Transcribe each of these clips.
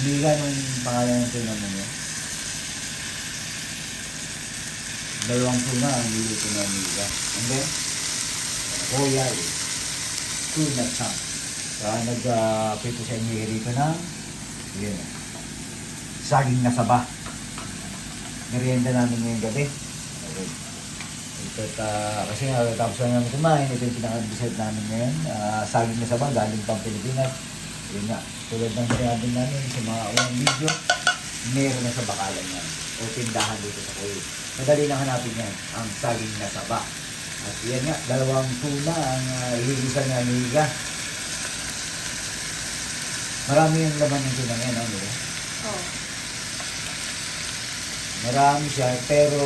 Amiga nung pangalan ng tuna mo niya. Dalawang tuna ang nilito ng amiga. And then, royal tuna chunk. Kaya nag-prito sa amiga rito ng yun, saging na saba. Merienda namin ngayong gabi. Okay. Ito, kasi tapos na namin kumain, ito yung pinaka-dessert namin ngayon. Saging na saba, galing pang Pilipinas. Yun nga, tulad ng sinabi namin sa mga unang video, meron na sa bakalan yan. O tindahan dito sa Kuwait. Madali lang hanapin yan, ang saging na saba. At yan nga, dalawang tuna ang ihilisan na amiga. Marami yung laman ng tuna ngayon, ano ba? Oo. Marami siya, pero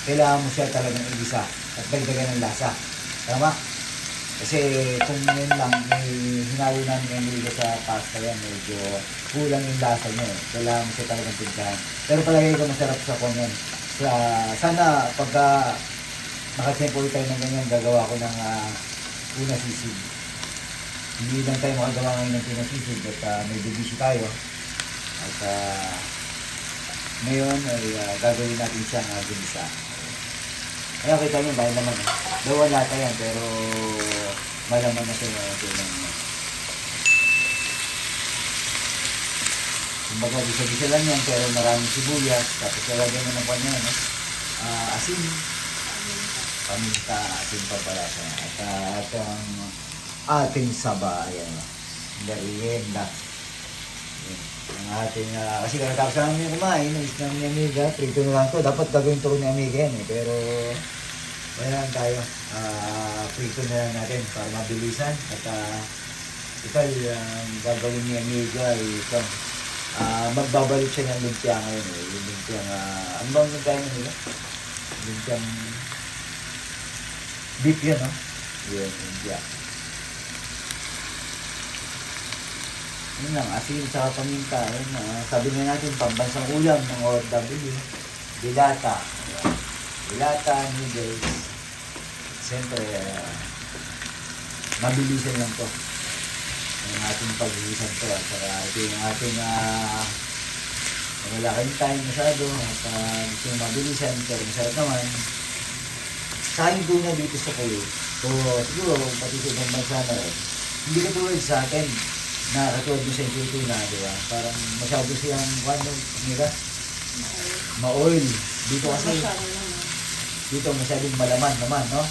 kailangan mo siya talagang igisa at dagdagan ng lasa. Tama? Kasi kung yun lang, may hinalo namin yung liga sa pasta yan, medyo kulang yung lasa niya eh. Kailangan mo siya talagang tignan. Pero palagay ko masarap sa konyan. Sana pagka nakatempo tayo ng ganyan, gagawa ko ng tuna sisig. Hindi lang tayo makagawa ngayon ng tuna sisig at may bibisi tayo. At ngayon ay gagawin natin siyang ginisa. Kaya kita nyo, dahil naman dawa lata yan, pero malaman na siya yung tulang niya. Kumbaga, gisa-gisa lang yan, pero maraming sibuyas, tapos lalagyan mo ng kanya, no? Asin, paminta, asin pa pala siya. At ang ating saba, ayan, merienda. Ang ating, kasi kakatapos namin yung kumain, is namin yung amiga, prito na lang to. Dapat gagawin to ni amiga yan eh, pero wala lang tayo. Prito na lang natin para mabilisan. At ito yung gagawin ni amiga ay ito. Magbabalik siya ng lumpia ngayon eh. Yung lumpia, ano ba ang lumpia nila? Lumpia beef yan, no? Yun, lumpia. Yun lang, asin sa paminta. Sabi nga natin, pambansang ulam ng OFW. Dilata. Dilata, noodles. Siyempre, mabilisan lang to. Yung ating pag-iisan to. At saka ito yung ating wala kayong time masyado. At gusto yung mabilisan, pero masarap naman. Sa akin doon na dito sa Kuwait. So, siguro, pati sa ibang bansa na rin. Hindi ka tulad sa akin na katulad mo sa ito na, di ba? Parang masyado siyang, ano, nila? Ma-oil. Dito kasi, dito masyadong malaman naman, no?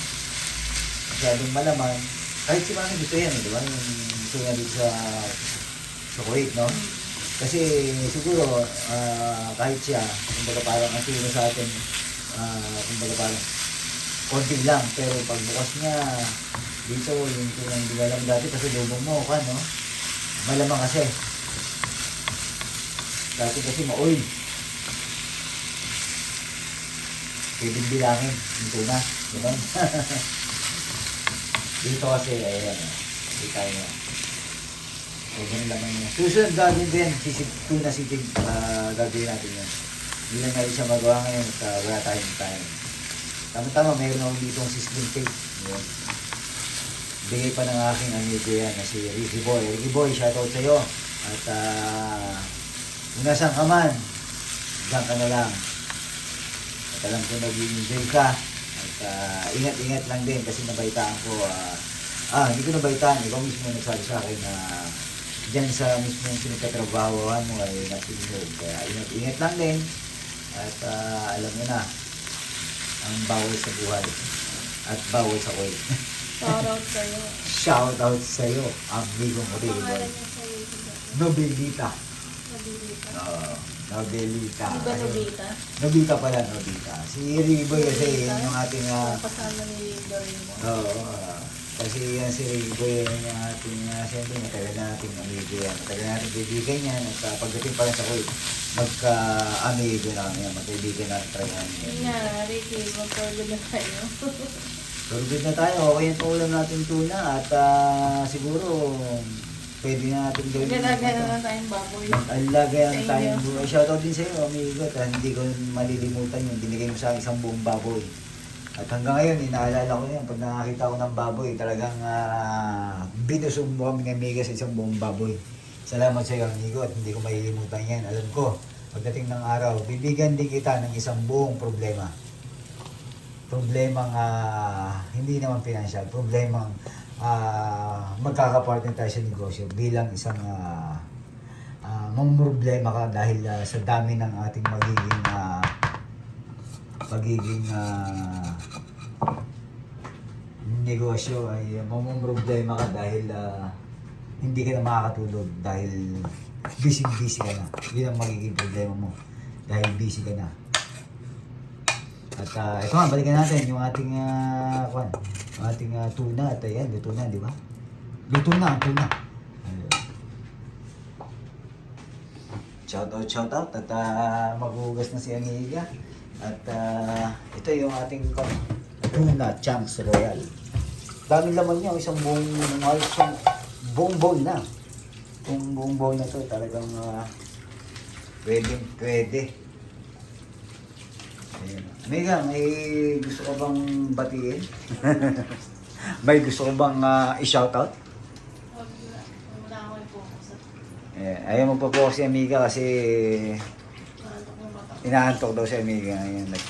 Masyadong malaman. Kahit si Mami gusto yan, di ba? Yung gusto niya dito sa Kuwait, no? Kasi siguro, kahit siya, kumbaga parang ang tino sa atin, kumbaga parang konti lang, pero pagbukas niya, dito, yung tunang dilalam dati, kasi lubong mo ka, no? Malamang kasi. Dati kasi ma-oil. Pwede bilangin. Yung tuna. Diba? Dito kasi, ayan. Hindi tayo. So, ganun naman yun. Susunod gagawin din. Tuna sitig. Gagawin natin yun. Hindi lang natin siya magawa ngayon at wala tayong time. Tama-tama, mayroon ako dito ang sizzling cake. Yun. Bigay pa ng aking amigo yan na si Ricky Boy. Ricky Boy, shoutout sa iyo. At kung nasan ka man, diyan ka na lang. At alam ko nag-enjoy ka. At ingat-ingat lang din kasi nabaitaan ko. Hindi ko nabaitaan. Ikaw mismo nagsabi sa akin na dyan sa mismo yung pinagkatrabahoan mo ay natinod. Kaya ingat-ingat lang din. At alam mo na, ang bawal sa buhay. At bawal sa oil. Shoutout sa'yo. Shoutout sa'yo, amigong Ricky Boy. Pangalan niya sa YouTube. Nobelita. Nobita. Nobelita. Di ba Nobita? Nobita pala, Nobita. Si Ricky Boy kasi yun yung ating... Kasama ni Doraemon. Kasi yan si Ricky Boy yun yung ating... Siyempre, matagal nating amigo yan. Matagal nating kaibigan yan. At pagdating pa lang sa Kuwait, magka-amigo namin yan. Magkaibigan natin talaga namin yan. Yun nga, Ricky, mag-forward na tayo. Surugod na tayo. Okay yung ulam natin tuna. At siguro... Pwede na natin gawin. Nag-alaga na lang tayong baboy. Nag-alaga na Sa tayong inyo. baboy. Shoutout din sa iyo, amigo. At hindi ko malilimutan yung binigay mo sa akin isang buong baboy. At hanggang ngayon, inaalala ko yan. Pag nakakita ko ng baboy, talagang binusog mo kami ng amiga sa isang buong baboy. Salamat sa iyo, amigo, at hindi ko malilimutan yan. Alam ko, pagdating ng araw, bibigyan din kita ng isang buong problema. Problemang hindi naman financial, problemang magkakapartner tayo sa negosyo bilang isang problema ka dahil sa dami ng ating magiging negosyo ay problema ka dahil hindi ka na makakatulog dahil busy ka na. Yun ang magiging problema mo dahil busy ka na. At ito nga, balikan natin yung ating tuna. At ayan, luto na, di ba? Luto na ang tuna. Shoutout. At maghugas na si Amiga. At ito yung ating tuna chunks royal. Dami laman niya, isang buong bowl na. Kung buong bowl na to, talagang pwede. Mega, may gusto ka bang batiin? May gusto ka bang i-shoutout? Wala ako i-focus. Ayaw magpo-focus si Amiga kasi inaantok daw si Amiga. Ayan, at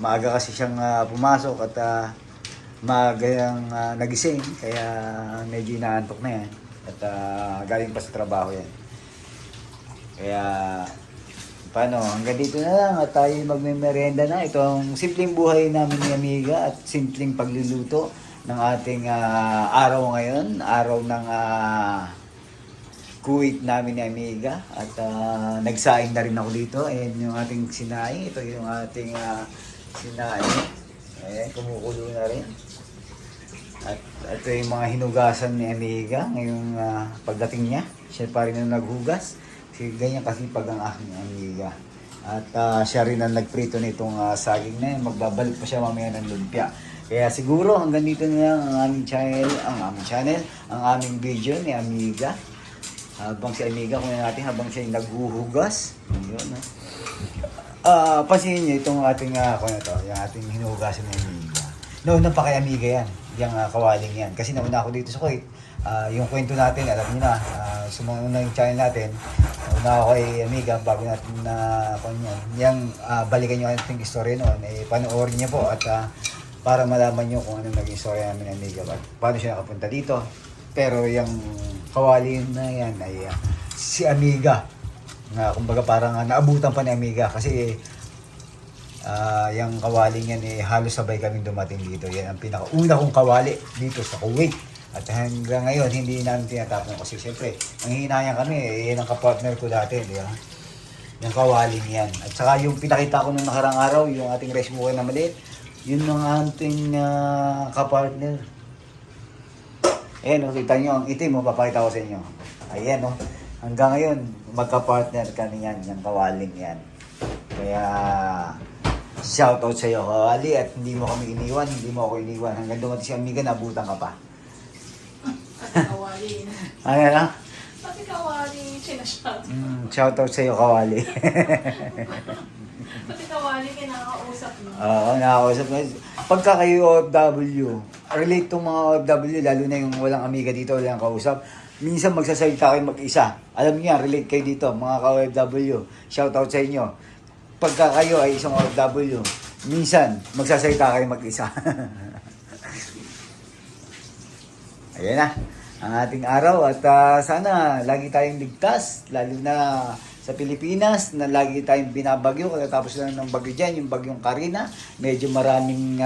maaga kasi siyang pumasok at maaga yung nagising. Kaya medyo inaantok na yan. At galing pa sa trabaho yan. Kaya paano, hanggang dito na lang at tayo magme-merienda na. Ito ang simpleng buhay namin ni Amiga at simpleng pagluluto ng ating araw ngayon. Araw ng Kuwait namin ni Amiga. At nagsaing na rin ako dito. Ayan yung ating sinaing. Ito yung ating sinaing. Ayan, kumukulo na rin. At ito yung mga hinugasan ni Amiga ngayong pagdating niya. Siya pa rin ang naghugas. Kasi ganyan kasipag ang aking Amiga. At siya rin ang nagprito nitong saging na yun. Magbabalik pa siya mamaya ng lumpia. Kaya siguro hanggang dito na lang ang aming channel, ang aming video ni Amiga. Habang si Amiga, kunin natin habang siya yung naghuhugas. Ayun, pansinin niyo itong ating, yung ating hinuhugasan ni Amiga. Nauna pa kay Amiga yan, yung kawaling yan. Kasi nauna ako dito sa Kuwait. Yung kwento natin, alam niyo na, sumunod na yung channel natin. Nauna ako kay Amiga bago natin yung balikan nyo ating istorya noon, panoorin niyo po at para malaman nyo kung anong naging istorya namin ng Amiga at paano siya nakapunta dito. Pero yung kawali na yan ay si Amiga, na kumbaga parang naabutan pa ni Amiga kasi yung kawaling yan halos sabay kaming dumating dito. Yan ang pinakauna kong kawali dito sa Kuwait. At hanggang ngayon, hindi namin tinatapon kasi siyempre, nanghihinayang kami, yan ang kapartner ko dati, di ba? Yung kawaling yan. At saka yung pinakita ko nung nakarang araw, yung ating rice cooker na maliit, yun ang ating kapartner. Ayan, kita nyo, ang itim, papakita ko sa inyo. Ayan, hanggang ngayon, magkapartner kami yan, yung kawaling yan. Kaya, shoutout sa iyo, kawali, at hindi mo kami iniwan, hindi mo ako iniwan. Hanggang dumating si Amiga, nabutan ka pa. Kawali. Ano na? Pati kawali, sinashot. Shoutout sa iyo, kawali. Pati kawali, kinakausap mo. Oo, nakakausap mo. Pagka kayo OFW, relate tong mga OFW, lalo na yung walang Amiga dito, walang kausap. Minsan magsasalita kayo mag-isa. Alam niyo yan, relate kayo dito, mga ka-OFW. Shoutout sa inyo. Pagka kayo ay isang OFW, minsan magsasalita kayo mag-isa. Ayan na, ang ating araw at sana lagi tayong ligtas, lalo na sa Pilipinas na lagi tayong binabagyo. Tapos lang ng bagyo dyan, yung bagyong Karina, medyo maraming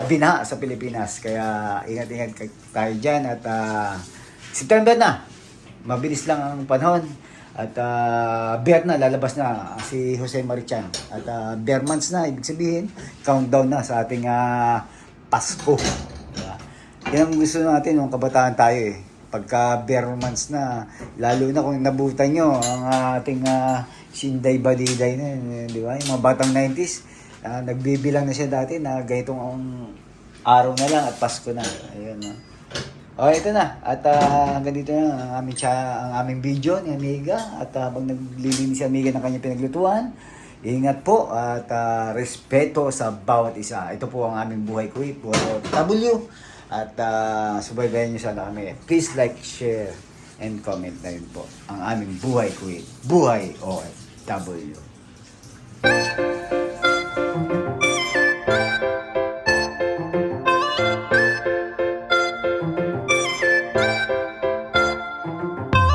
binaha sa Pilipinas. Kaya ingat-ingat tayo dyan at September na, mabilis lang ang panahon. At bear na, lalabas na si Jose Marichan. At bear months na, ibig sabihin, countdown na sa ating Pasko. Yan ang gusto natin nung kabataan tayo eh. Pagka bare months na, lalo na kung nabutan nyo ang ating Sinday Baliday na yun, di ba? Yung mga batang 90s, nagbibilang na siya dati na ganitong araw na lang at Pasko na. Ayun, no? Okay, ito na. At hanggang dito na ang aming video ni Amiga. At habang naglilinis si Amiga ng kanyang pinaglutuan, ingat po at respeto sa bawat isa. Ito po ang aming buhay Kuwait, buhay OFW. At subaybayan nyo sana kami. Please like, share, and comment na rin po ang aming buhay Kuwait. Buhay OFW.